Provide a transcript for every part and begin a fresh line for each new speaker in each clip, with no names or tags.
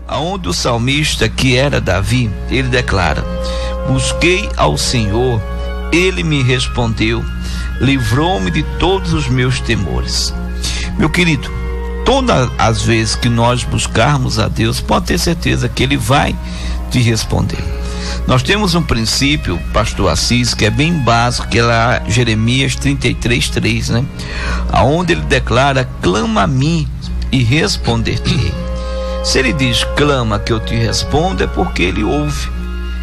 aonde o salmista, que era Davi, ele declara: busquei ao Senhor, ele me respondeu, livrou-me de todos os meus temores. Meu querido, todas as vezes que nós buscarmos a Deus, pode ter certeza que ele vai te responder. Nós temos um princípio, pastor Assis, que é bem básico, que é lá Jeremias 33:3, né? Aonde ele declara: clama a mim e responder-te-ei. Se ele diz clama que eu te respondo, é porque ele ouve.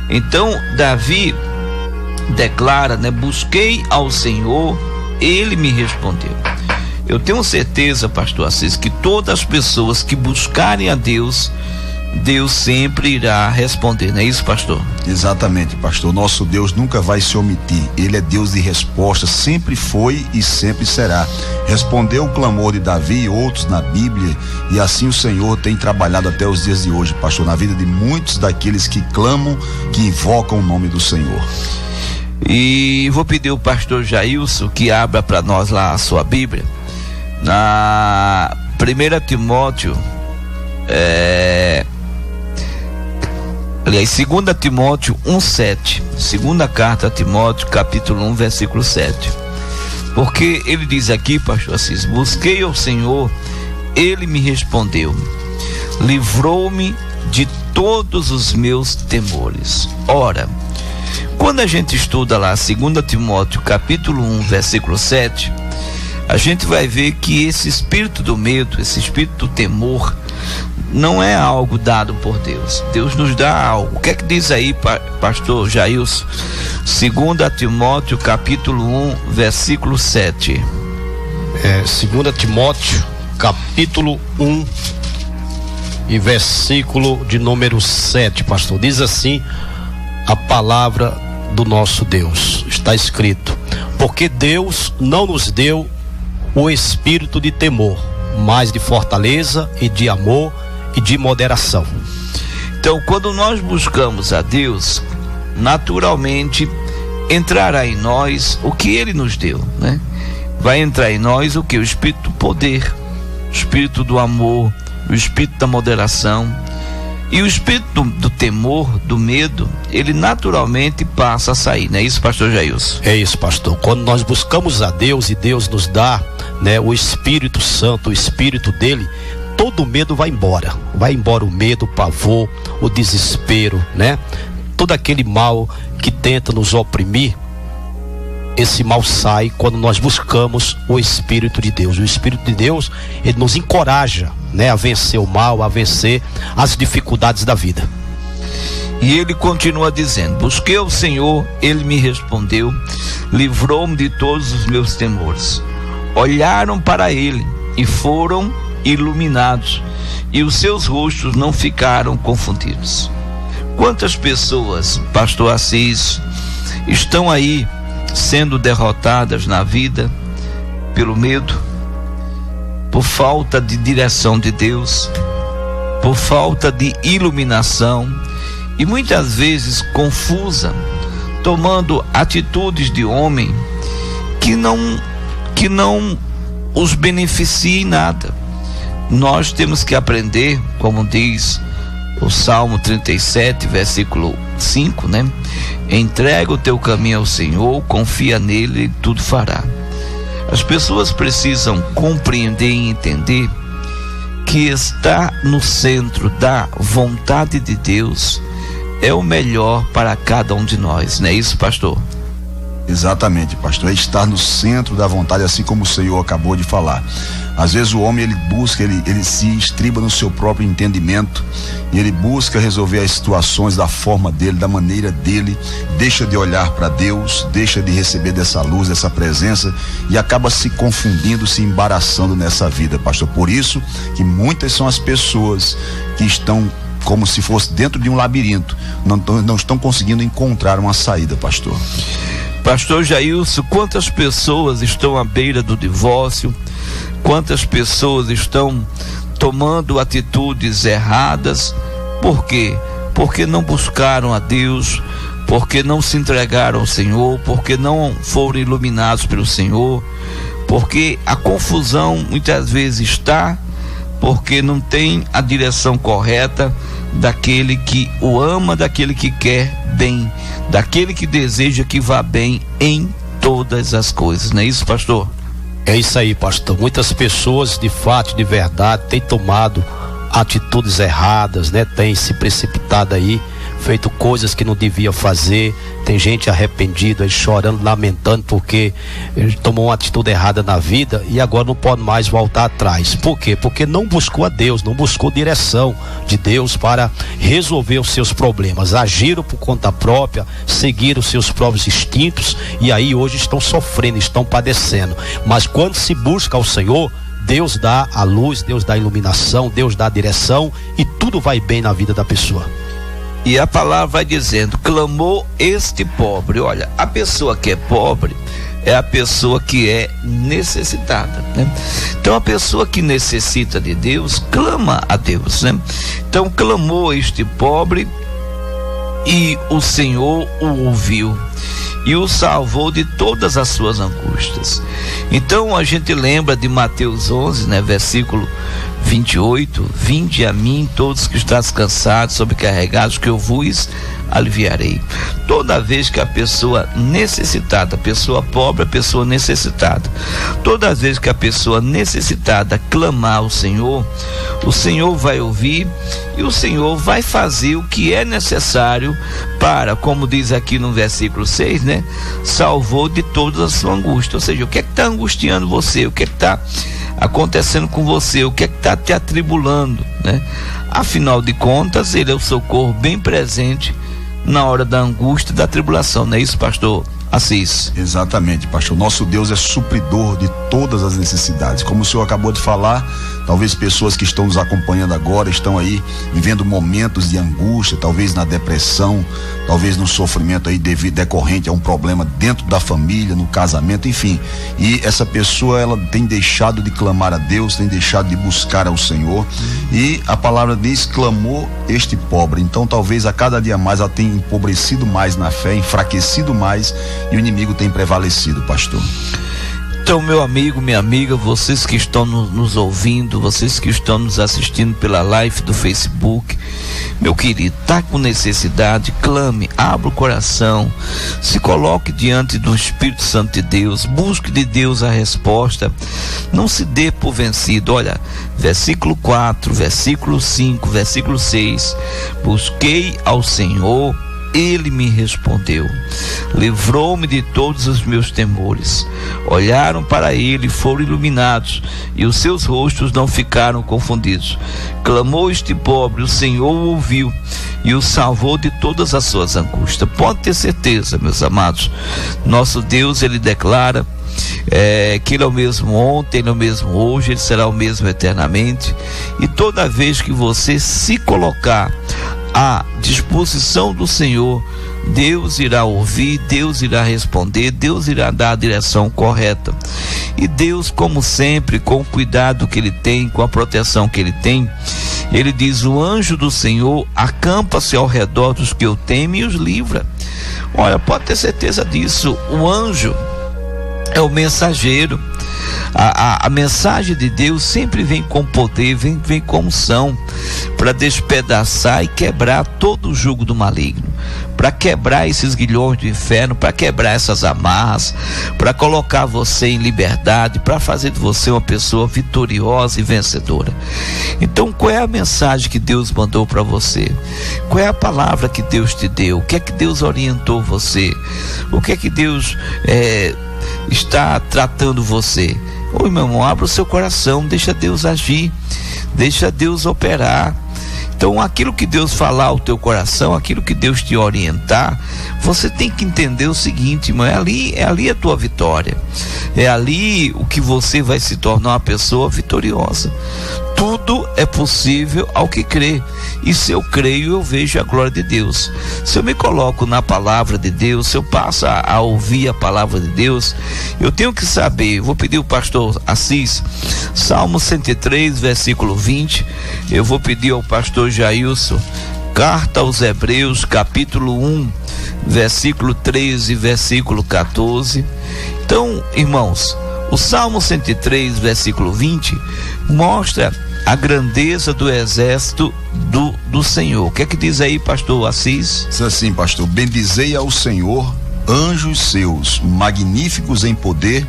Então Davi declara, né? Busquei ao Senhor, ele me respondeu. Eu tenho certeza, pastor Assis, que todas as pessoas que buscarem a Deus, Deus sempre irá responder, não é isso, pastor?
Exatamente, pastor. Nosso Deus nunca vai se omitir. Ele é Deus de resposta, sempre foi e sempre será. Respondeu o clamor de Davi e outros na Bíblia, e assim o Senhor tem trabalhado até os dias de hoje, pastor, na vida de muitos daqueles que clamam, que invocam o nome do Senhor.
E vou pedir ao pastor Jailson que abra para nós lá a sua Bíblia, na 1 Timóteo, 2 Timóteo 1:7, segunda carta a Timóteo, capítulo 1, versículo 7. Porque ele diz aqui, pastor Assis: busquei ao Senhor, ele me respondeu, livrou-me de todos os meus temores. Ora, quando a gente estuda lá 2 Timóteo, capítulo 1, versículo 7, a gente vai ver que esse espírito do medo, esse espírito do temor, não é algo dado por Deus. Deus nos dá algo. O que é que diz aí, pastor Jailson? 2 Timóteo, capítulo 1, versículo 7.
2 Timóteo, capítulo 1 e versículo de número 7, pastor. Diz assim a palavra do nosso Deus. Está escrito: porque Deus não nos deu o espírito de temor, mas de fortaleza e de amor e de moderação.
Então, quando nós buscamos a Deus, naturalmente entrará em nós o que Ele nos deu, né? Vai entrar em nós o que? O espírito do poder, o espírito do amor, o espírito da moderação. E o espírito do temor, do medo, ele naturalmente passa a sair, não é isso, pastor Jailson?
É isso, pastor. Quando nós buscamos a Deus e Deus nos dá, né, o Espírito Santo, o Espírito dele, todo medo vai embora. Vai embora o medo, o pavor, o desespero, né? Todo aquele mal que tenta nos oprimir, esse mal sai quando nós buscamos o Espírito de Deus. O Espírito de Deus, ele nos encoraja, né, a vencer o mal, a vencer as dificuldades da vida.
E ele continua dizendo: busquei o Senhor, ele me respondeu, livrou-me de todos os meus temores. Olharam para ele e foram iluminados, e os seus rostos não ficaram confundidos. Quantas pessoas, pastor Assis, estão aí sendo derrotadas na vida pelo medo, por falta de direção de Deus, por falta de iluminação, e muitas vezes confusa, tomando atitudes de homem que não os beneficia em nada. Nós temos que aprender, como diz o Salmo 37, versículo 5, né? Entrega o teu caminho ao Senhor, confia nele e tudo fará. As pessoas precisam compreender e entender que estar no centro da vontade de Deus é o melhor para cada um de nós, não é isso, pastor?
Exatamente, pastor, é estar no centro da vontade, assim como o Senhor acabou de falar. Às vezes o homem, ele busca, ele se estriba no seu próprio entendimento, e ele busca resolver as situações da forma dele, da maneira dele, deixa de olhar para Deus, deixa de receber dessa luz, dessa presença, e acaba se confundindo, se embaraçando nessa vida, pastor. Por isso que muitas são as pessoas que estão como se fosse dentro de um labirinto, não estão conseguindo encontrar uma saída, pastor.
Pastor Jailson, quantas pessoas estão à beira do divórcio? Quantas pessoas estão tomando atitudes erradas? Por quê? Porque não buscaram a Deus, porque não se entregaram ao Senhor, porque não foram iluminados pelo Senhor, porque a confusão muitas vezes está porque não tem a direção correta daquele que o ama, daquele que quer bem, daquele que deseja que vá bem em todas as coisas, não é isso, pastor?
É isso aí, pastor. Muitas pessoas, de fato, de verdade, têm tomado atitudes erradas, né? Tem se precipitado aí, feito coisas que não devia fazer. Tem gente arrependida aí, chorando, lamentando porque ele tomou uma atitude errada na vida e agora não pode mais voltar atrás. Por quê? Porque não buscou a Deus, não buscou direção de Deus para resolver os seus problemas. Agiram por conta própria, seguiram os seus próprios instintos e aí hoje estão sofrendo, estão padecendo. Mas quando se busca ao Senhor, Deus dá a luz, Deus dá a iluminação, Deus dá a direção e tudo vai bem na vida da pessoa.
E a palavra vai dizendo: clamou este pobre. Olha, a pessoa que é pobre é a pessoa que é necessitada, né? Então a pessoa que necessita de Deus clama a Deus, né? Então clamou este pobre e o Senhor o ouviu e o salvou de todas as suas angústias. Então a gente lembra de Mateus 11, né, versículo 28: vinde a mim todos que estáis cansados, sobrecarregados, que eu vos aliviarei. Toda vez que a pessoa necessitada, a pessoa pobre, a pessoa necessitada, toda vez que a pessoa necessitada clamar ao Senhor, o Senhor vai ouvir e o Senhor vai fazer o que é necessário para, como diz aqui no versículo 6, né, salvou de toda a sua angústia. Ou seja, o que é que está angustiando você? O que é que está acontecendo com você? O que é que está te atribulando, né? Afinal de contas, ele é o socorro bem presente na hora da angústia e da tribulação, não é isso, pastor Assis?
Exatamente, pastor. Nosso Deus é supridor de todas as necessidades. Como o senhor acabou de falar, talvez pessoas que estão nos acompanhando agora estão aí vivendo momentos de angústia, talvez na depressão, talvez no sofrimento aí decorrente a um problema dentro da família, no casamento, enfim. E essa pessoa, ela tem deixado de clamar a Deus, tem deixado de buscar ao Senhor. E a palavra diz: clamou este pobre. Então talvez a cada dia mais ela tenha empobrecido mais na fé, enfraquecido mais, e o inimigo tem prevalecido, pastor.
Então, meu amigo, minha amiga, vocês que estão nos ouvindo, vocês que estão nos assistindo pela live do Facebook, meu querido, tá com necessidade, clame, abra o coração, se coloque diante do Espírito Santo de Deus, busque de Deus a resposta, não se dê por vencido. Olha, versículo 4, versículo 5, versículo 6, busquei ao Senhor, ele me respondeu, livrou-me de todos os meus temores. Olharam para ele e foram iluminados, e os seus rostos não ficaram confundidos. Clamou este pobre, o Senhor o ouviu e o salvou de todas as suas angústias. Pode ter certeza, meus amados, nosso Deus, ele declara que ele é o mesmo ontem, ele é o mesmo hoje, ele será o mesmo eternamente. E toda vez que você se colocar à disposição do Senhor, Deus irá ouvir, Deus irá responder, Deus irá dar a direção correta. E Deus, como sempre, com o cuidado que ele tem, com a proteção que ele tem, ele diz: o anjo do Senhor acampa-se ao redor dos que o temem e os livra. Olha, pode ter certeza disso. O anjo é o mensageiro. A mensagem de Deus sempre vem com poder, vem com unção, para despedaçar e quebrar todo o jugo do maligno, para quebrar esses grilhões do inferno, para quebrar essas amarras, para colocar você em liberdade, para fazer de você uma pessoa vitoriosa e vencedora. Então, qual é a mensagem que Deus mandou para você? Qual é a palavra que Deus te deu? O que é que Deus orientou você? O que é que Deus está tratando você? Oi, meu irmão, abra o seu coração, deixa Deus agir, deixa Deus operar. Então, aquilo que Deus falar ao teu coração, aquilo que Deus te orientar, você tem que entender o seguinte, irmão, é ali a tua vitória, é ali o que você vai se tornar uma pessoa vitoriosa. Tudo é possível ao que crê, e se eu creio, eu vejo a glória de Deus. Se eu me coloco na palavra de Deus, se eu passo a ouvir a palavra de Deus, eu tenho que saber. Vou pedir ao pastor Assis, Salmo 103, versículo 20, eu vou pedir ao pastor Jailson, Carta aos Hebreus, capítulo 1, versículo 13, versículo 14. Então, irmãos, o Salmo 103, versículo 20, mostra a grandeza do exército do Senhor. O que é que diz aí, pastor Assis?
Diz assim, pastor: bendizei ao Senhor, anjos seus, magníficos em poder,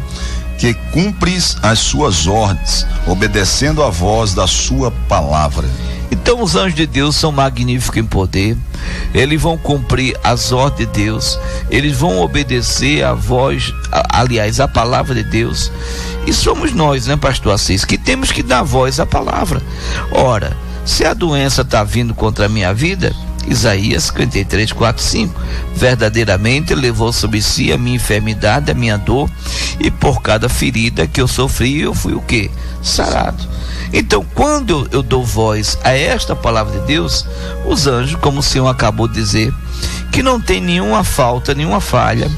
que cumpres as suas ordens, obedecendo a voz da sua palavra.
Então os anjos de Deus são magníficos em poder, eles vão cumprir as ordens de Deus, eles vão obedecer a voz, a palavra de Deus. E somos nós, né, pastor Assis, que temos que dar voz à palavra. Ora, se a doença está vindo contra a minha vida, Isaías 53, 4, 5, verdadeiramente levou sobre si a minha enfermidade, a minha dor, e por cada ferida que eu sofri, eu fui o quê? Sarado. Então, quando eu dou voz a esta palavra de Deus, os anjos, como o Senhor acabou de dizer, que não tem nenhuma falta, nenhuma falha,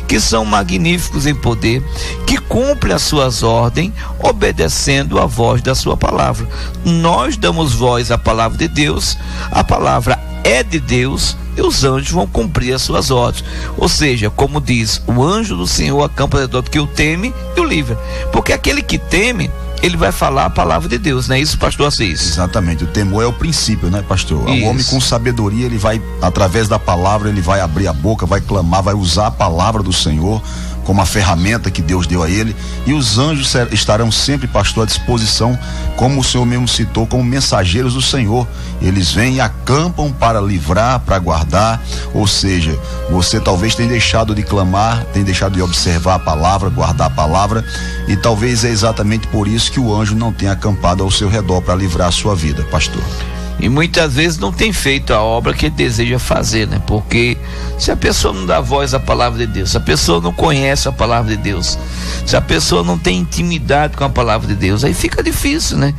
que são magníficos em poder, que cumprem as suas ordens, obedecendo a voz da sua palavra. Nós damos voz à palavra de Deus, a palavra é de Deus, e os anjos vão cumprir as suas ordens. Ou seja, como diz, o anjo do Senhor acampa ao redor do que o teme e o livra. Porque aquele que teme, ele vai falar a palavra de Deus, não é isso, pastor Assis?
Exatamente, o temor é o princípio, né, pastor?
Isso.
O homem com sabedoria, ele vai, através da palavra, ele vai abrir a boca, vai clamar, vai usar a palavra do Senhor como a ferramenta que Deus deu a ele, e os anjos estarão sempre, pastor, à disposição, como o Senhor mesmo citou, como mensageiros do Senhor. Eles vêm e acampam para livrar, para guardar. Ou seja, você talvez tenha deixado de clamar, tenha deixado de observar a palavra, guardar a palavra, e talvez é exatamente por isso que o anjo não tenha acampado ao seu redor para livrar a sua vida, pastor.
E muitas vezes não tem feito a obra que ele deseja fazer, né? Porque se a pessoa não dá voz à palavra de Deus, se a pessoa não conhece a palavra de Deus, se a pessoa não tem intimidade com a palavra de Deus, aí fica difícil, né?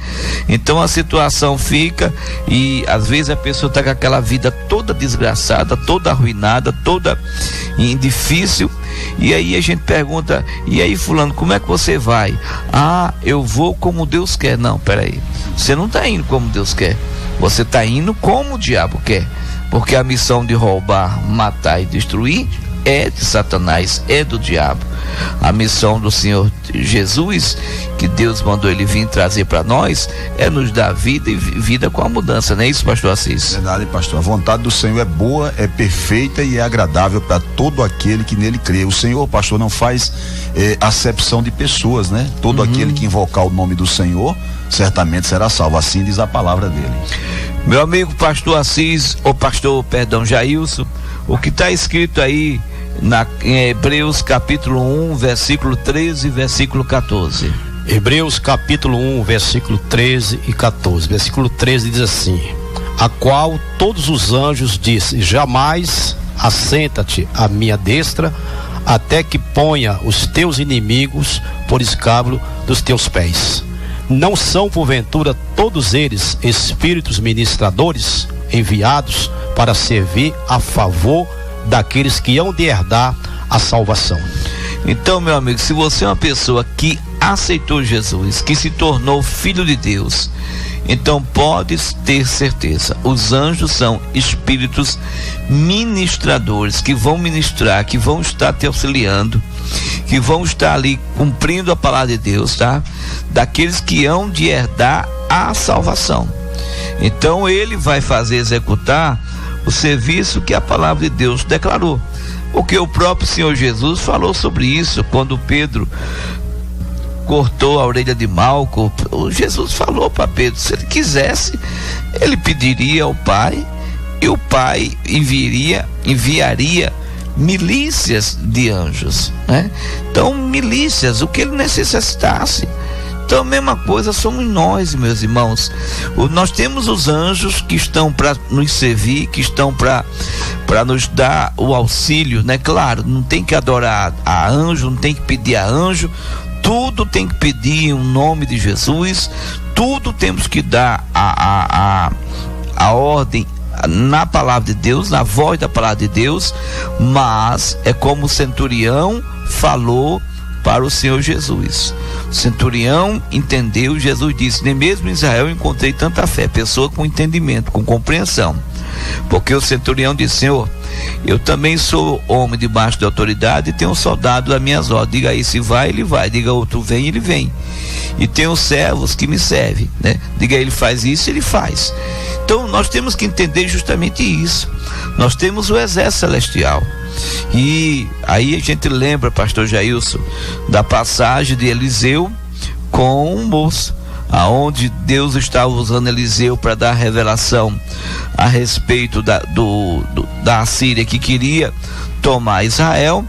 Então a situação fica, e às vezes a pessoa está com aquela vida toda desgraçada, toda arruinada, toda difícil, e aí a gente pergunta: e aí, fulano, como é que você vai? Ah, eu vou como Deus quer. Não, peraí, você não está indo como Deus quer, você está indo como o diabo quer, porque a missão de roubar, matar e destruir é de Satanás, é do diabo. A missão do Senhor Jesus, que Deus mandou ele vir trazer para nós, é nos dar vida, e vida com a mudança, não é isso, pastor Assis?
Verdade, pastor. A vontade do Senhor é boa, é perfeita e é agradável para todo aquele que nele crê. O Senhor, pastor, não faz acepção de pessoas, né? Todo aquele que invocar o nome do Senhor certamente será salvo, assim diz a palavra dele.
Meu amigo pastor Assis, Jailson, o que está escrito aí em Hebreus capítulo 1, versículo 13 e versículo 14.
Hebreus capítulo 1, versículo 13 e 14. Versículo 13 diz assim: a qual todos os anjos dizem: jamais assenta-te à minha destra, até que ponha os teus inimigos por escabelo dos teus pés. Não são porventura todos eles espíritos ministradores, enviados para servir a favor daqueles que hão de herdar a salvação?
Então, meu amigo, se você é uma pessoa que aceitou Jesus, que se tornou filho de Deus, então pode ter certeza, os anjos são espíritos ministradores, que vão ministrar, que vão estar te auxiliando, que vão estar ali cumprindo a palavra de Deus, tá? Daqueles que hão de herdar a salvação. Então ele vai fazer executar o serviço que a palavra de Deus declarou, porque o próprio Senhor Jesus falou sobre isso quando Pedro cortou a orelha de Malco. Jesus falou para Pedro, se ele quisesse, ele pediria ao Pai, e o Pai enviaria milícias de anjos, né? Então, milícias, o que ele necessitasse. Então, a mesma coisa somos nós, meus irmãos. Nós temos os anjos que estão para nos servir, que estão para nos dar o auxílio, né? Claro, não tem que adorar a anjo, não tem que pedir a anjo, tudo tem que pedir em nome de Jesus, tudo temos que dar a ordem na palavra de Deus, na voz da palavra de Deus, mas é como o centurião falou para o Senhor Jesus: O centurião entendeu. Jesus disse: nem mesmo em Israel encontrei tanta fé, pessoa com entendimento, com compreensão. Porque o centurião disse: Senhor, eu também sou homem debaixo de autoridade e tenho um soldado às minhas ordens. Diga aí se vai, ele vai. Diga outro vem, ele vem. E tenho servos que me servem, né? Diga ele faz isso, ele faz. Então nós temos que entender justamente isso. Nós temos o exército celestial. E aí a gente lembra, pastor Jailson, da passagem de Eliseu com um moço, aonde Deus estava usando Eliseu para dar revelação a respeito da Assíria, que queria tomar Israel.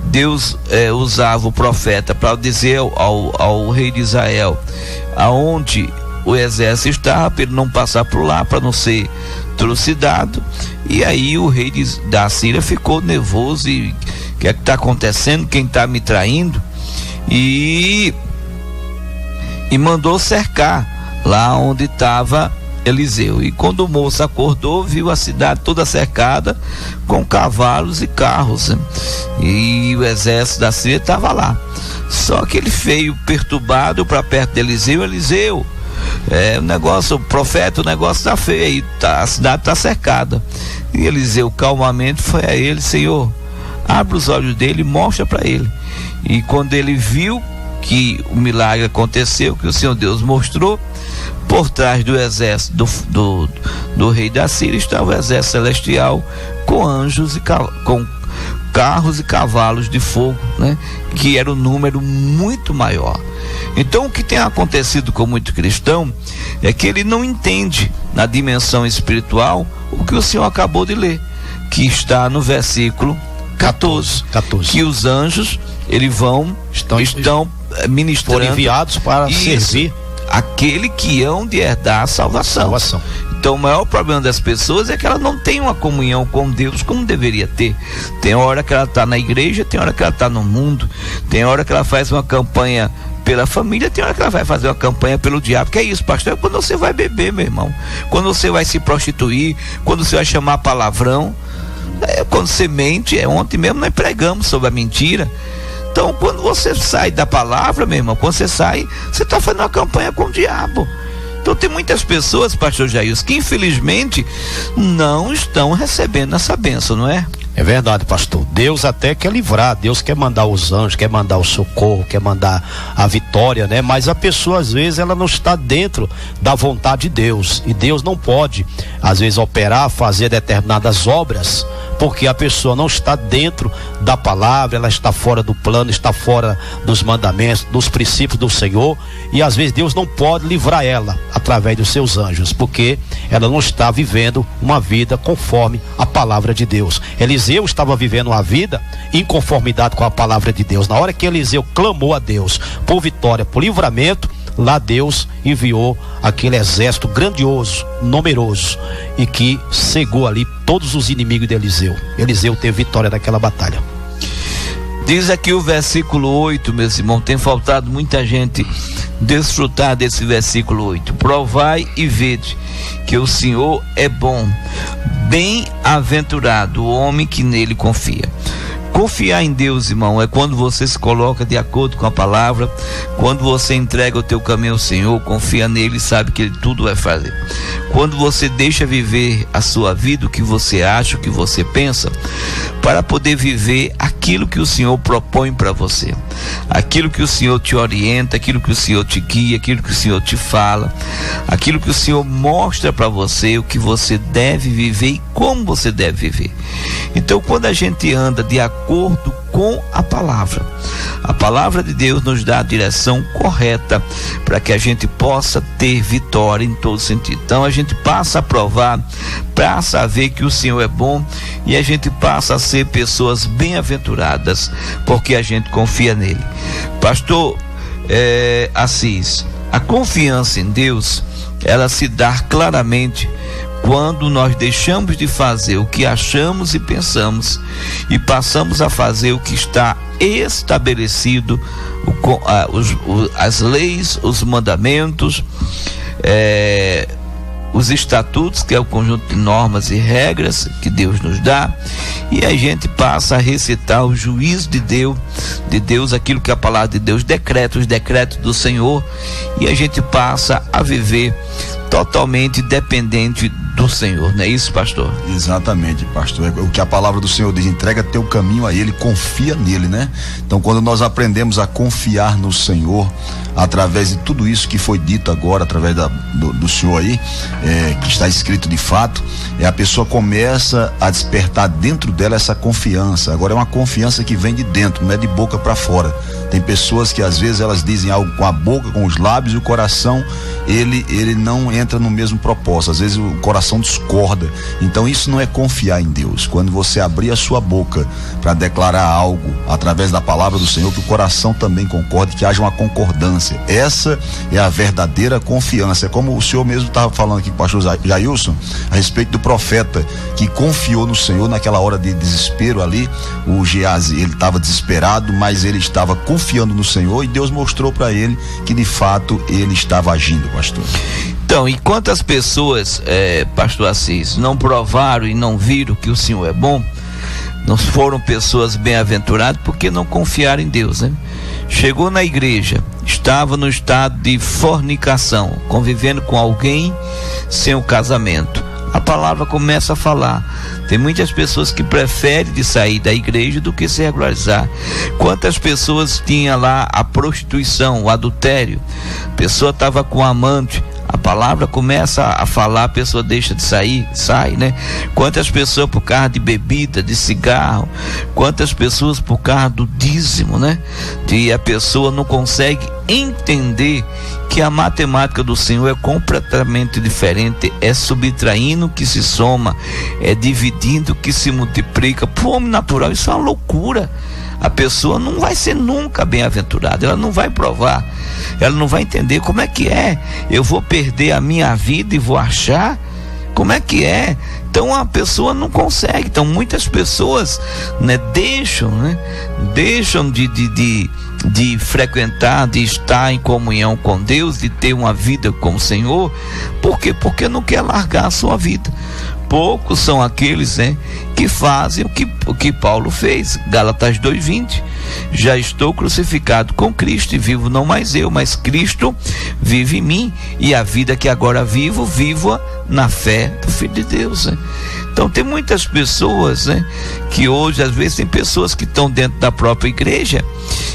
Deus usava o profeta para dizer ao rei de Israel aonde o exército estava, para ele não passar por lá, para não ser trucidado. E aí o rei da Síria ficou nervoso e o que é que está acontecendo, quem está me traindo, e mandou cercar lá onde estava Eliseu. E quando o moço acordou, viu a cidade toda cercada com cavalos e carros, né? E o exército da Síria estava lá. Só que ele veio perturbado para perto de Eliseu. Eliseu, o profeta, o negócio está feio aí, a cidade está cercada. E Eliseu calmamente foi a ele: Senhor, abre os olhos dele e mostra para ele. E quando ele viu que o milagre aconteceu, que o Senhor Deus mostrou, por trás do exército do rei da Síria estava o exército celestial com anjos e com carros e cavalos de fogo, né? Que era um número muito maior. Então o que tem acontecido com muito cristão é que ele não entende na dimensão espiritual o que o Senhor acabou de ler, que está no versículo 14. Que os anjos estão ministrando,
foram enviados para servir
aquele que hão de herdar a salvação. Então o maior problema das pessoas é que ela não tem uma comunhão com Deus como deveria ter. Tem hora que ela está na igreja, tem hora que ela está no mundo, tem hora que ela faz uma campanha pela família, tem hora que ela vai fazer uma campanha pelo diabo. Que é isso, pastor? É quando você vai beber, meu irmão, quando você vai se prostituir, quando você vai chamar palavrão, quando você mente. Ontem mesmo nós pregamos sobre a mentira. Então quando você sai da palavra, meu irmão, quando você sai, você está fazendo uma campanha com o diabo. Então tem muitas pessoas, pastor Jailson, que infelizmente não estão recebendo essa bênção, não é?
É verdade, pastor. Deus até quer livrar, Deus quer mandar os anjos, quer mandar o socorro, quer mandar a vitória, né? Mas a pessoa, às vezes, ela não está dentro da vontade de Deus. E Deus não pode, às vezes, operar, fazer determinadas obras, porque a pessoa não está dentro da palavra, ela está fora do plano, está fora dos mandamentos, dos princípios do Senhor. E às vezes Deus não pode livrar ela através dos seus anjos, porque ela não está vivendo uma vida conforme a palavra de Deus. Eliseu estava vivendo uma vida em conformidade com a palavra de Deus. Na hora que Eliseu clamou a Deus por vitória, por livramento, lá Deus enviou aquele exército grandioso, numeroso, e que cegou ali todos os inimigos de Eliseu. Eliseu teve vitória naquela batalha.
Diz aqui o versículo 8, meus irmãos, tem faltado muita gente desfrutar desse versículo 8. Provai e vede que o Senhor é bom, bem-aventurado o homem que nele confia. Confiar em Deus, irmão, é quando você se coloca de acordo com a palavra, quando você entrega o teu caminho ao Senhor, confia nele e sabe que ele tudo vai fazer. Quando você deixa viver a sua vida, o que você acha, o que você pensa, para poder viver aquilo que o Senhor propõe para você, aquilo que o Senhor te orienta, aquilo que o Senhor te guia, aquilo que o Senhor te fala, aquilo que o Senhor mostra para você, o que você deve viver e como você deve viver. Então, quando a gente anda de acordo com a palavra de Deus nos dá a direção correta para que a gente possa ter vitória em todo sentido. Então a gente passa a provar, passa a ver que o Senhor é bom, e a gente passa a ser pessoas bem-aventuradas porque a gente confia nele. Pastor Assis, a confiança em Deus, ela se dá claramente quando nós deixamos de fazer o que achamos e pensamos e passamos a fazer o que está estabelecido, as leis, os mandamentos, os estatutos, que é o conjunto de normas e regras que Deus nos dá, e a gente passa a recitar o juízo de Deus, aquilo que a palavra de Deus decreta, os decretos do Senhor, e a gente passa a viver totalmente dependente do Senhor, não é isso, pastor?
Exatamente, pastor. É o que a palavra do Senhor diz: entrega teu caminho a Ele, confia nele, né? Então, quando nós aprendemos a confiar no Senhor, através de tudo isso que foi dito agora, através do Senhor aí, que está escrito de fato, a pessoa começa a despertar dentro dela essa confiança. Agora é uma confiança que vem de dentro, não é de boca para fora. Tem pessoas que às vezes elas dizem algo com a boca, com os lábios, e o coração ele não entra no mesmo propósito. Às vezes o coração discorda. Então isso não é confiar em Deus. Quando você abrir a sua boca para declarar algo através da palavra do Senhor, que o coração também concorde, que haja uma concordância. Essa é a verdadeira confiança. É como o senhor mesmo estava falando aqui com o pastor Jailson, a respeito do profeta que confiou no Senhor naquela hora de desespero ali. O Geazi, ele estava desesperado, mas ele estava confiando no Senhor, e Deus mostrou para ele que de fato ele estava agindo, pastor.
Então, e quantas pessoas, pastor Assis, não provaram e não viram que o Senhor é bom? Não foram pessoas bem-aventuradas porque não confiaram em Deus, né? Chegou na igreja, estava no estado de fornicação, convivendo com alguém sem o casamento. A palavra começa a falar. Tem muitas pessoas que preferem de sair da igreja do que se regularizar. Quantas pessoas tinham lá a prostituição, o adultério? A pessoa estava com amante. A palavra começa a falar, a pessoa deixa de sair, sai, né? Quantas pessoas por causa de bebida, de cigarro, quantas pessoas por causa do dízimo, né? E a pessoa não consegue entender que a matemática do Senhor é completamente diferente. É subtraindo que se soma, é dividindo que se multiplica. Para o homem natural isso é uma loucura. A pessoa não vai ser nunca bem-aventurada, ela não vai provar, ela não vai entender como é que é. Eu vou perder a minha vida e vou achar como é que é. Então a pessoa não consegue. Então muitas pessoas, né, deixam de frequentar, de estar em comunhão com Deus, de ter uma vida com o Senhor. Por quê? Porque não quer largar a sua vida. Poucos são aqueles, né, que fazem o que Paulo fez. Gálatas 2:20: já estou crucificado com Cristo, e vivo não mais eu, mas Cristo vive em mim, e a vida que agora vivo-a na fé do Filho de Deus, né? Então tem muitas pessoas, né, que hoje, às vezes, tem pessoas que estão dentro da própria igreja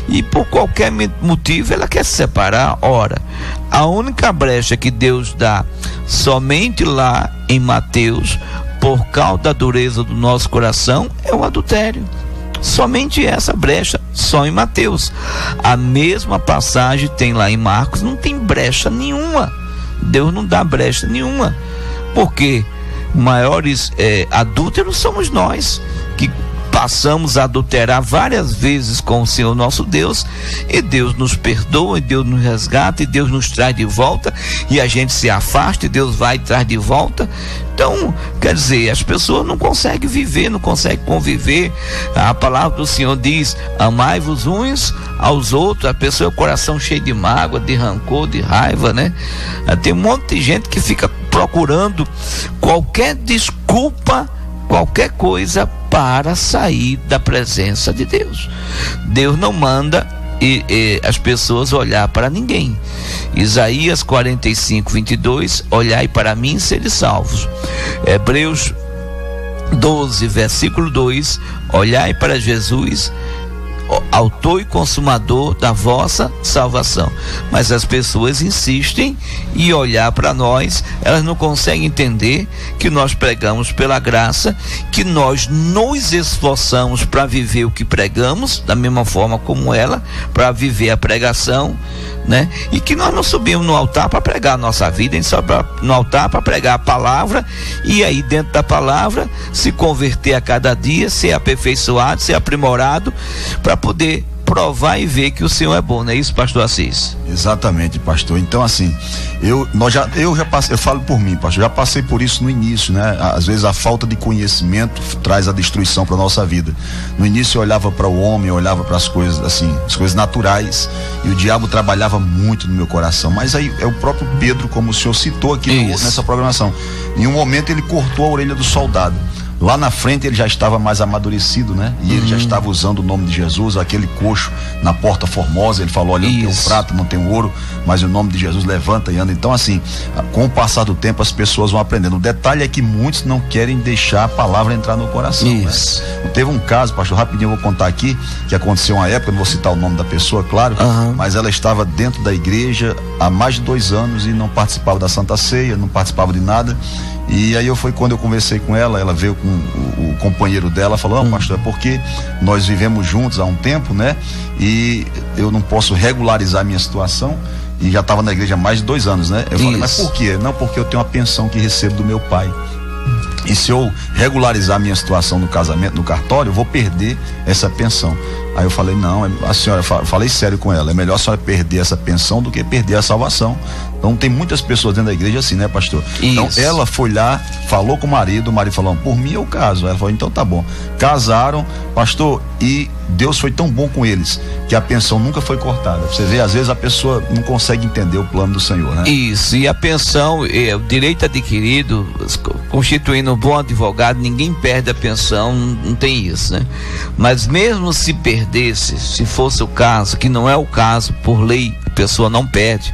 e por qualquer motivo ela quer se separar. Ora, a única brecha que Deus dá somente lá em Mateus, por causa da dureza do nosso coração, é o adultério. Somente essa brecha, só em Mateus. A mesma passagem tem lá em Marcos, não tem brecha nenhuma. Deus não dá brecha nenhuma. Porque maiores adúlteros somos nós, que passamos a adulterar várias vezes com o Senhor nosso Deus, e Deus nos perdoa, e Deus nos resgata, e Deus nos traz de volta, e a gente se afasta e Deus vai e traz de volta. Então, quer dizer, as pessoas não conseguem viver, não conseguem conviver. A palavra do Senhor diz: amai-vos uns aos outros. A pessoa é o coração cheio de mágoa, de rancor, de raiva, né? Tem um monte de gente que fica procurando qualquer desculpa, qualquer coisa para sair da presença de Deus. Deus não manda as pessoas olhar para ninguém. Isaías 45:22: olhai para mim e sede salvos. Hebreus 12, versículo 2: olhai para Jesus, autor e consumador da vossa salvação. Mas as pessoas insistem em olhar para nós. Elas não conseguem entender que nós pregamos pela graça, que nós nos esforçamos para viver o que pregamos, da mesma forma como ela, para viver a pregação, né? E que nós não subimos no altar para pregar a nossa vida, a gente sobe no altar para pregar a palavra, e aí dentro da palavra se converter a cada dia, ser aperfeiçoado, ser aprimorado, para poder provar e ver que o Senhor é bom, não é isso, pastor Assis?
Exatamente, pastor. Então, assim, eu já passei, eu falo por mim, pastor, já passei por isso no início, né? Às vezes a falta de conhecimento traz a destruição para nossa vida. No início eu olhava para o homem, eu olhava para as coisas assim, as coisas naturais, e o diabo trabalhava muito no meu coração. Mas aí é o próprio Pedro, como o senhor citou aqui nessa programação. Em um momento ele cortou a orelha do soldado. Lá na frente ele já estava mais amadurecido, né? E ele já estava usando o nome de Jesus, aquele coxo na Porta Formosa. Ele falou: olha, eu não tenho prata, não tenho ouro, mas o nome de Jesus levanta e anda. Então, assim, com o passar do tempo as pessoas vão aprendendo. O detalhe é que muitos não querem deixar a palavra entrar no coração, né? Teve um caso, pastor, rapidinho eu vou contar aqui, que aconteceu uma época, não vou citar o nome da pessoa, claro, mas ela estava dentro da igreja há mais de 2 anos e não participava da Santa Ceia, não participava de nada. E aí foi quando eu conversei com ela, ela veio com o companheiro dela, falou: não, pastor, é porque nós vivemos juntos há um tempo, né? E eu não posso regularizar a minha situação, e já estava na igreja há mais de 2 anos, né? Eu falei: mas por quê? Não, porque eu tenho uma pensão que recebo do meu pai. E se eu regularizar a minha situação no casamento, no cartório, eu vou perder essa pensão. Aí eu falei: não, a senhora, falei sério com ela, é melhor a senhora perder essa pensão do que perder a salvação. Então tem muitas pessoas dentro da igreja assim, né, pastor? Então ela foi lá, falou com o marido falou: por mim eu caso. Ela falou: então tá bom. Casaram, pastor, e Deus foi tão bom com eles que a pensão nunca foi cortada. Você vê, às vezes a pessoa não consegue entender o plano do Senhor, né?
Isso, e a pensão, o direito adquirido, constituindo um bom advogado, ninguém perde a pensão, não tem isso, né? Mas mesmo se perdesse, se fosse o caso, que não é o caso, por lei, a pessoa não perde.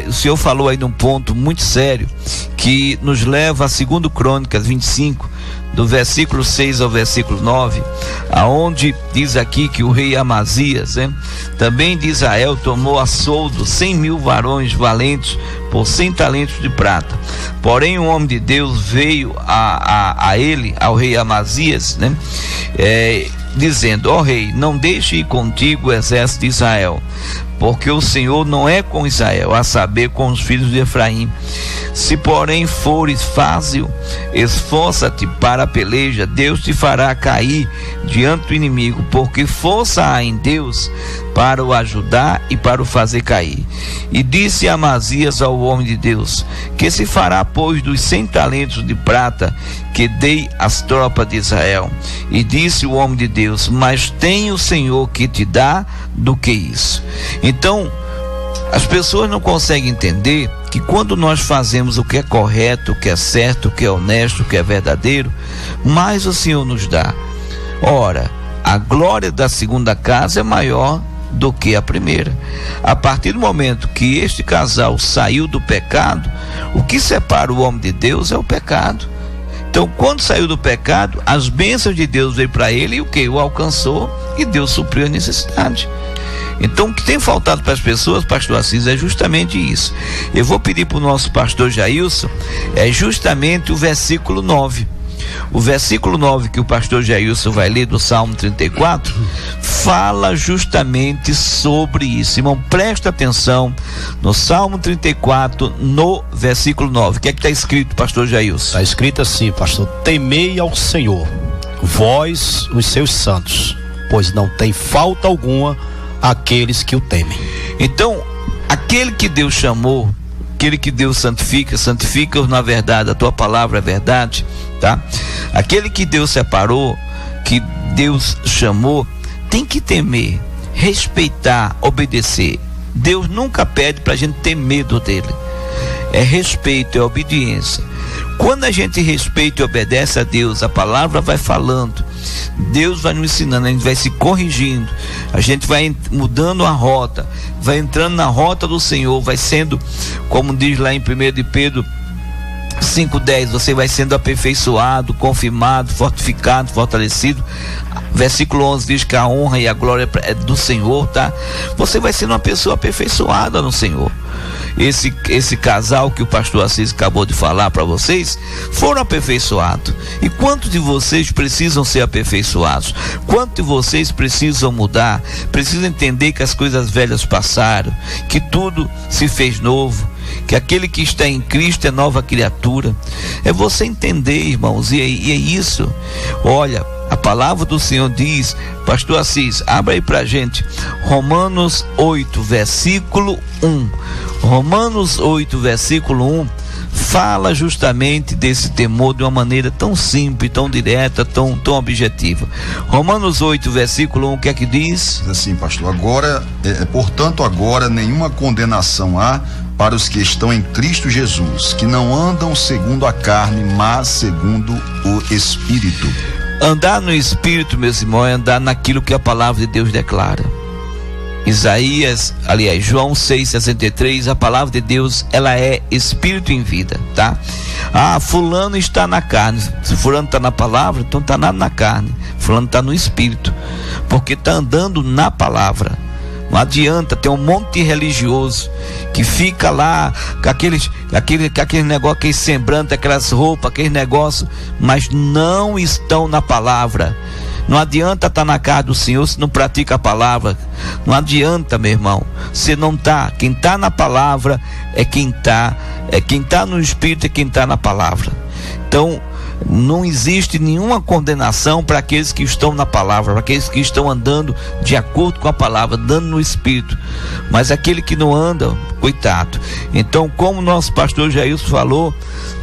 O senhor falou aí de um ponto muito sério, que nos leva a 2 Crônicas 25, do versículo 6 ao versículo 9, aonde diz aqui que o rei Amazias, também de Israel, tomou a soldo 100.000 varões valentes por 100 talentos de prata. Porém um homem de Deus veio a ele, ao rei Amazias, dizendo: ó rei, não deixe ir contigo o exército de Israel, porque o Senhor não é com Israel, a saber, com os filhos de Efraim. Se porém fores fácil, esforça-te para a peleja, Deus te fará cair diante do inimigo, porque força há em Deus para o ajudar e para o fazer cair. E disse Amazias ao homem de Deus: que se fará, pois, dos 100 talentos de prata que dei às tropas de Israel? E disse o homem de Deus: mas tem o Senhor que te dá do que isso. Então, as pessoas não conseguem entender que quando nós fazemos o que é correto, o que é certo, o que é honesto, o que é verdadeiro, mais o Senhor nos dá. Ora, a glória da segunda casa é maior do que a primeira. A partir do momento que este casal saiu do pecado, o que separa o homem de Deus é o pecado. Então, quando saiu do pecado, as bênçãos de Deus veio para ele e o que? O alcançou, e Deus supriu a necessidade. Então, o que tem faltado para as pessoas, pastor Assis, é justamente isso. Eu vou pedir para o nosso pastor Jailson, é justamente o versículo 9. O versículo 9 que o pastor Jailson vai ler do Salmo 34 fala justamente sobre isso. Irmão, presta atenção no Salmo 34, no versículo 9. O que é que está escrito, pastor Jailson?
Está escrito assim, pastor: temei ao Senhor, vós os seus santos, pois não tem falta alguma aqueles que o temem.
Então, aquele que Deus chamou, aquele que Deus santifica na verdade, a tua palavra é verdade, tá? Aquele que Deus separou, que Deus chamou, tem que temer, respeitar, obedecer. Deus nunca pede pra gente ter medo dele. É respeito, é obediência. Quando a gente respeita e obedece a Deus, a palavra vai falando, Deus vai nos ensinando, a gente vai se corrigindo, a gente vai mudando a rota, vai entrando na rota do Senhor, vai sendo, como diz lá em 1 de Pedro 5:10, você vai sendo aperfeiçoado, confirmado, fortificado, fortalecido. Versículo 11 diz que a honra e a glória é do Senhor, tá? Você vai sendo uma pessoa aperfeiçoada no Senhor. Esse casal que o pastor Assis acabou de falar para vocês, foram aperfeiçoados. E quantos de vocês precisam ser aperfeiçoados? Quantos de vocês precisam mudar? Precisam entender que as coisas velhas passaram, que tudo se fez novo. que aquele que está em Cristo é nova criatura. É você entender, irmãos, e é isso. Olha, a palavra do Senhor diz, pastor Assis, abra aí pra gente, Romanos 8, versículo 1. Romanos 8, versículo 1, fala justamente desse temor de uma maneira tão simples, tão direta, tão objetiva. Romanos 8, versículo 1, o que é que diz?
Diz assim, pastor, portanto agora nenhuma condenação há para os que estão em Cristo Jesus, que não andam segundo a carne, mas segundo o Espírito.
Andar no Espírito, meus irmãos, é andar naquilo que a palavra de Deus declara. João 6,63, a palavra de Deus, ela é Espírito em vida, tá? Fulano está na carne. Se fulano está na palavra, então está nada na carne. Fulano está no Espírito, porque está andando na palavra. Não adianta, tem um monte de religioso que fica lá com aquele negócio, aquele semblante, aquelas roupas, aquele negócio, mas não estão na palavra. Não adianta estar na casa do Senhor se não pratica a palavra. Não adianta, meu irmão. Você não está. Quem está na palavra é quem está no Espírito, é quem está na palavra. Então, não existe nenhuma condenação para aqueles que estão na palavra, para aqueles que estão andando de acordo com a palavra, andando no Espírito. Mas aquele que não anda, coitado. Então, como nosso pastor Jailson falou,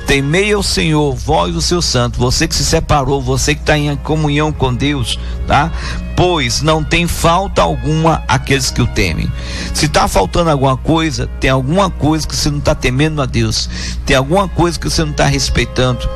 temei ao Senhor, vós o seu santo, você que se separou, você que está em comunhão com Deus, tá? Pois não tem falta alguma aqueles que o temem. Se está faltando alguma coisa, tem alguma coisa que você não está temendo a Deus, tem alguma coisa que você não está respeitando.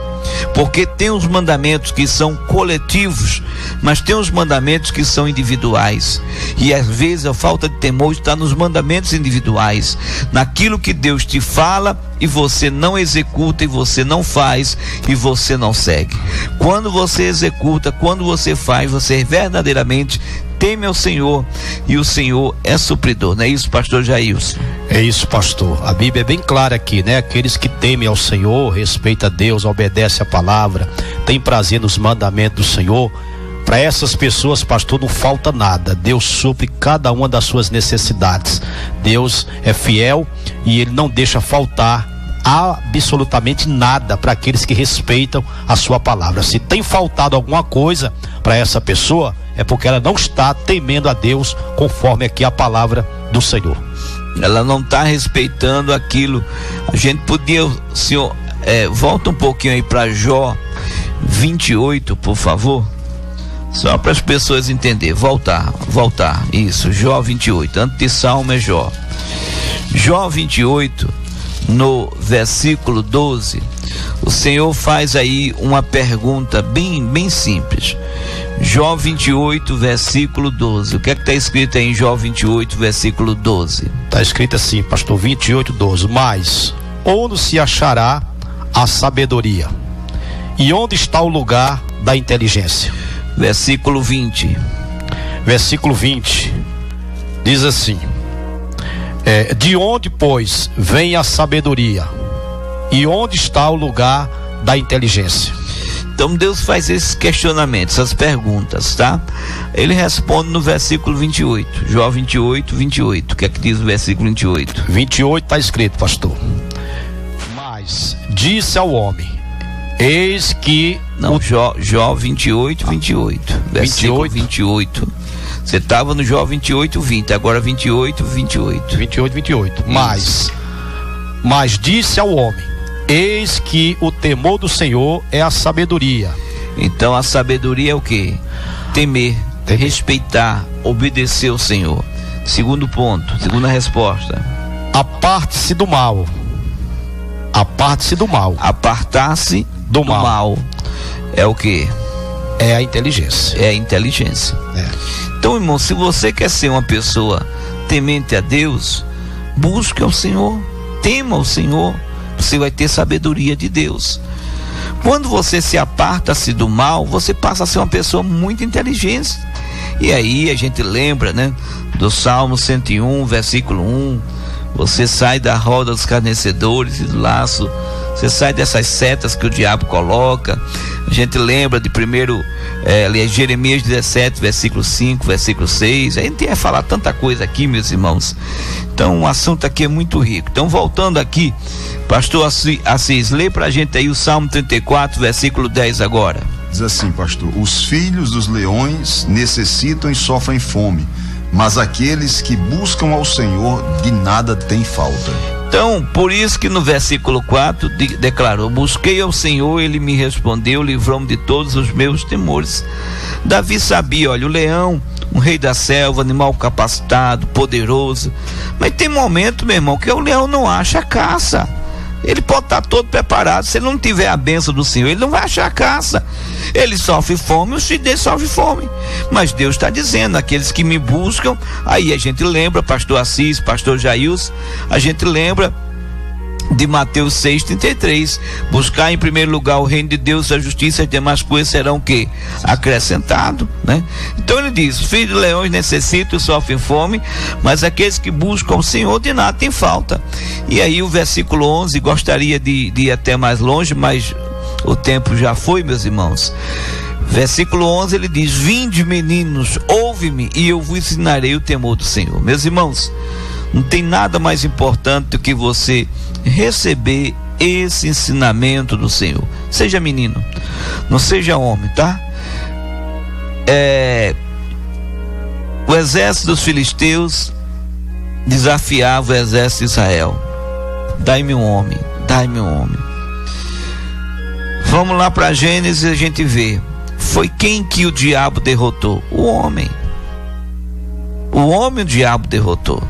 Porque tem os mandamentos que são coletivos, mas tem os mandamentos que são individuais. E às vezes a falta de temor está nos mandamentos individuais, naquilo que Deus te fala e você não executa, e você não faz, e você não segue. Quando você executa, quando você faz, você verdadeiramente teme ao Senhor, e o Senhor é supridor. Não é isso, pastor Jailson?
É isso, pastor. A Bíblia é bem clara aqui, né? Aqueles que temem ao Senhor, respeitam a Deus, obedecem a palavra, têm prazer nos mandamentos do Senhor. Para essas pessoas, pastor, não falta nada. Deus supre cada uma das suas necessidades. Deus é fiel e Ele não deixa faltar absolutamente nada para aqueles que respeitam a sua palavra. Se tem faltado alguma coisa para essa pessoa, é porque ela não está temendo a Deus conforme aqui a palavra do Senhor.
Ela não está respeitando aquilo. A gente podia, senhor, volta um pouquinho aí para Jó 28, por favor, só para as pessoas entenderem. Voltar, isso, Jó 28, antes de Salmo é Jó 28, no versículo 12, o Senhor faz aí uma pergunta bem simples. Jó 28, versículo 12. O que é que está escrito aí em Jó 28, versículo 12?
Está escrito assim, pastor, 28, 12. Mas onde se achará a sabedoria? E onde está o lugar da inteligência?
Versículo 20.
Versículo 20 diz assim: de onde, pois, vem a sabedoria? E onde está o lugar da inteligência?
Então Deus faz esses questionamentos, essas perguntas, tá? Ele responde no versículo 28, Jó 28, 28. O que é que diz o versículo 28?
28 está escrito, pastor: mas disse ao homem, eis que...
Não, Jó 28, 28. Versículo 28. Você estava no Jó 28, 20, agora 28, 28.
28, 28. Mas disse ao homem, eis que o temor do Senhor é a sabedoria.
Então a sabedoria é o quê? Temer, respeitar, obedecer ao Senhor. Segundo ponto, segunda resposta:
aparte-se do mal. Aparte-se do mal.
Apartar-se do mal é o quê?
É a inteligência.
É a inteligência. Então, irmão, se você quer ser uma pessoa temente a Deus, busque ao Senhor, tema o Senhor, você vai ter sabedoria de Deus. Quando você se aparta-se do mal, você passa a ser uma pessoa muito inteligente. E aí a gente lembra, né, do Salmo 101, versículo 1: você sai da roda dos escarnecedores e do laço você sai dessas setas que o diabo coloca. A gente lembra de Jeremias 17, versículo 5, versículo 6. A gente ia falar tanta coisa aqui, meus irmãos. Então o assunto aqui é muito rico. Então, voltando aqui, pastor Assis, lê pra gente aí o Salmo 34, versículo 10 agora.
Diz assim, pastor: os filhos dos leões necessitam e sofrem fome, mas aqueles que buscam ao Senhor de nada têm falta.
Então, por isso que no versículo 4 declarou: busquei ao Senhor, ele me respondeu, livrou-me de todos os meus temores. Davi sabia, olha, o leão, um rei da selva, animal capacitado, poderoso, mas tem momento, meu irmão, que o leão não acha caça. Ele pode estar todo preparado, se ele não tiver a bênção do Senhor, ele não vai achar caça. Ele sofre fome, os filhos dele sofrem fome, mas Deus está dizendo: aqueles que me buscam. Aí a gente lembra, pastor Assis, pastor Jailson, a gente lembra de Mateus 6,33, buscar em primeiro lugar o reino de Deus, a justiça, as demais coisas serão o quê? Acrescentado, né? Então ele diz: os filhos de leões necessitam e sofrem fome, mas aqueles que buscam o Senhor de nada tem falta. E aí o versículo 11, gostaria de ir até mais longe, mas o tempo já foi, meus irmãos. Versículo 11, ele diz: vinde, meninos, ouve-me e eu vos ensinarei o temor do Senhor. Meus irmãos, não tem nada mais importante do que você receber esse ensinamento do Senhor. Seja menino, não seja homem, tá? O exército dos filisteus desafiava o exército de Israel: dai-me um homem, dai-me um homem. Vamos lá para Gênesis, a gente vê, foi quem que o diabo derrotou? O homem. O diabo derrotou.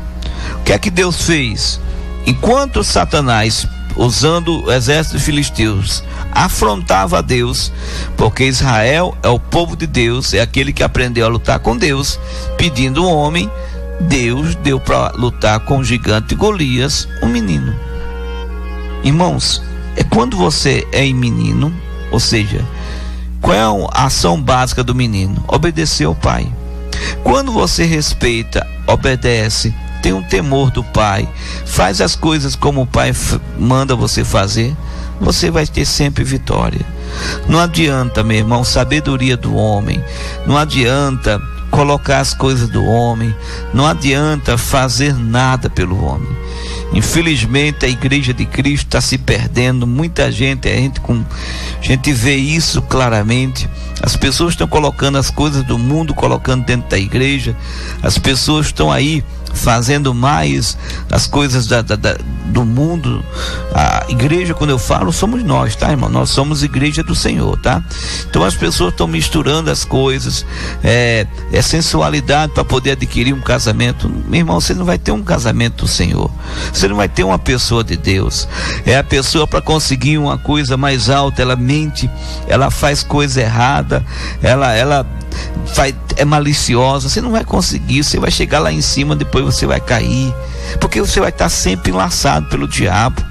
O que é que Deus fez? Enquanto Satanás, usando o exército de filisteus, afrontava a Deus, porque Israel é o povo de Deus, é aquele que aprendeu a lutar com Deus, pedindo um homem, Deus deu para lutar com o gigante Golias um menino. Irmãos, é quando você é menino, ou seja, qual é a ação básica do menino? Obedecer ao pai. Quando você respeita, obedece, tem um temor do pai, faz as coisas como o pai manda você fazer, você vai ter sempre vitória. Não adianta, meu irmão, sabedoria do homem, não adianta colocar as coisas do homem, não adianta fazer nada pelo homem. Infelizmente a igreja de Cristo está se perdendo. Muita gente, a gente vê isso claramente. As pessoas estão colocando as coisas do mundo, colocando dentro da igreja. As pessoas estão aí fazendo mais as coisas do mundo. A igreja, quando eu falo, somos nós, tá, irmão? Nós somos igreja do Senhor, tá? Então as pessoas estão misturando as coisas, é sensualidade para poder adquirir um casamento. Meu irmão, você não vai ter um casamento do Senhor, você não vai ter uma pessoa de Deus. É a pessoa para conseguir uma coisa mais alta, ela mente, ela faz coisa errada, ela é maliciosa. Você não vai conseguir, você vai chegar lá em cima, depois você vai cair, porque você vai estar sempre enlaçado pelo diabo.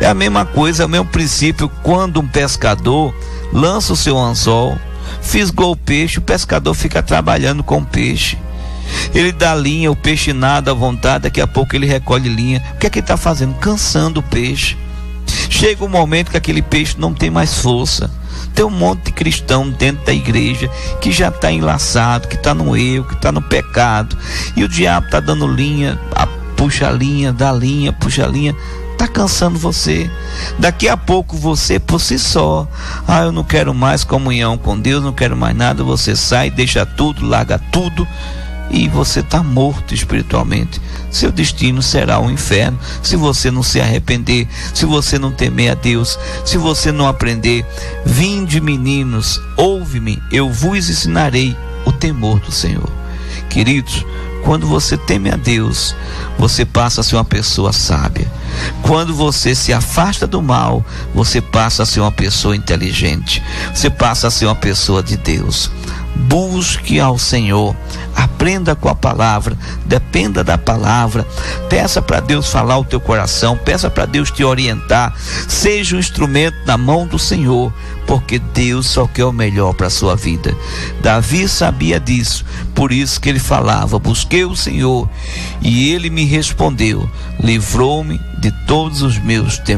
É a mesma coisa, é o mesmo princípio. Quando um pescador lança o seu anzol, fisgou o peixe, o pescador fica trabalhando com o peixe, ele dá linha, o peixe nada à vontade, daqui a pouco ele recolhe linha. O que é que ele está fazendo? Cansando o peixe. Chega um momento que aquele peixe não tem mais força. Tem um monte de cristão dentro da igreja que já está enlaçado, que está no erro, que está no pecado, e o diabo está dando linha, puxa a linha, dá linha, puxa a linha, está cansando você. Daqui a pouco você por si só, eu não quero mais comunhão com Deus, não quero mais nada, você sai, deixa tudo, larga tudo, e você está morto espiritualmente. Seu destino será o inferno, se você não se arrepender, se você não temer a Deus, se você não aprender. Vinde, meninos, ouve-me, eu vos ensinarei o temor do Senhor. Queridos, quando você teme a Deus, você passa a ser uma pessoa sábia. Quando você se afasta do mal, você passa a ser uma pessoa inteligente, você passa a ser uma pessoa de Deus. Busque ao Senhor, aprenda com a palavra, dependa da palavra, peça para Deus falar o teu coração, peça para Deus te orientar, seja um instrumento na mão do Senhor, porque Deus só quer o melhor para a sua vida. Davi sabia disso, por isso que ele falava: busquei o Senhor e ele me respondeu, livrou-me de todos os meus temores.